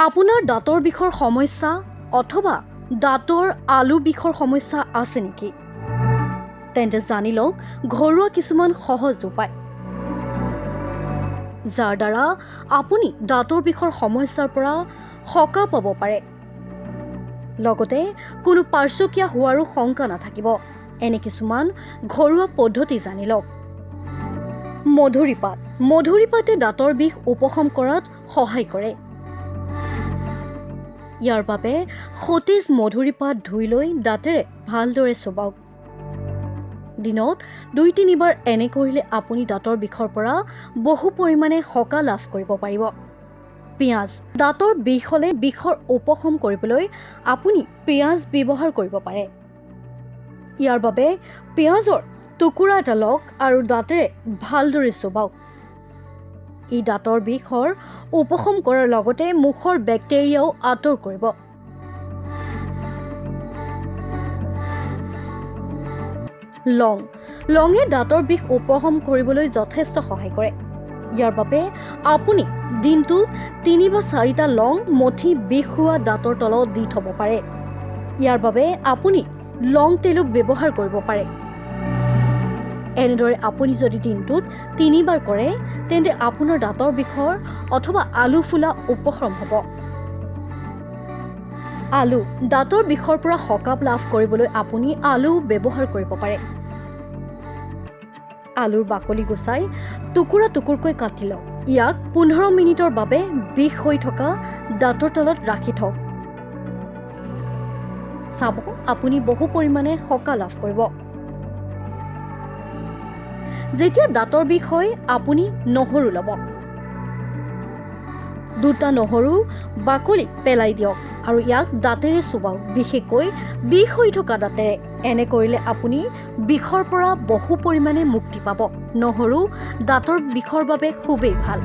আপোনাৰ দাঁতৰ বিষৰ সমস্যা অথবা দাঁতৰ আলু বিষৰ সমস্যা আছে নেকি? তেন্তে জানি লওক ঘৰুৱা কিছুমান সহজ উপায়, যাৰ দ্বাৰা আপুনি দাঁতৰ বিষৰ সমস্যাৰ পৰা সকাহ পাব পাৰে। লগতে কোনো পাৰ্শ্বক্ৰিয়া হোৱাৰো শংকা নাথাকিব। এনে কিছুমান ঘৰুৱা পদ্ধতি জানি লওক। মধুৰি পাত। মধুৰি পাতে দাঁতৰ বিষ উপশম কৰাত সহায় কৰে। ইয়াৰ বাবে সতেজ মধুৰি পাত ধুই লৈ দাঁতেৰে ভালদৰে চুবাওক। দিনত ২-৩ বাৰ এনে কৰিলে আপুনি দাঁতৰ বিষৰ পৰা বহু পৰিমাণে সকাহ লাভ কৰিব পাৰিব। পিঁয়াজ। দাঁতৰ বিষ হ'লে বিষৰ উপশম কৰিবলৈ আপুনি পিঁয়াজ ব্যৱহাৰ কৰিব পাৰে। ইয়াৰ বাবে পিঁয়াজৰ টুকুৰা এটা লওক আৰু দাঁতেৰে ভালদৰে চুবাওক। ই দাঁতৰ বিষৰ উপশম কৰাৰ লগতে মুখৰ বেক্টেৰিয়াও আঁতৰ কৰিব। লং। লঙে দাঁতৰ বিষ উপশম কৰিবলৈ যথেষ্ট সহায় কৰে। ইয়াৰ বাবে আপুনি দিনটোত ৩ বা ৪টা লং মঠি বিষ হোৱা দাঁতৰ তলত দি থ'ব পাৰে। ইয়াৰ বাবে আপুনি লং তেলো ব্যৱহাৰ কৰিব পাৰে। এনেদৰে আপুনি যদি দিনটোত ৩ বাৰ কৰে তেন্তে আপোনাৰ দাঁতৰ বিষৰ অথবা আলু ফুলা উপশম হ'ব। আলু। দাঁতৰ বিষৰ পৰা সকাহ লাভ কৰিবলৈ আপুনি আলু ব্যৱহাৰ কৰিব পাৰে। আলুৰ বাকলি গুচাই টুকুৰা টুকুৰকৈ কাটি লওক। ইয়াক ১৫ মিনিটৰ বাবে বিষ হৈ থকা দাঁতৰ তলত ৰাখি থওক। চাব আপুনি বহু পৰিমাণে সকাহ লাভ কৰিব। যেতিয়া দাঁতৰ বিষ হয় আপুনি নহৰু ল'ব। ২টা নহৰু বাকলি পেলাই দিয়ক আৰু ইয়াক দাঁতেৰে চুবাওক, বিশেষকৈ বিষ হৈ থকা দাঁতেৰে। এনে কৰিলে আপুনি বিষৰ পৰা বহু পৰিমাণে মুক্তি পাব। নহৰু দাঁতৰ বিষৰ বাবে খুবেই ভাল।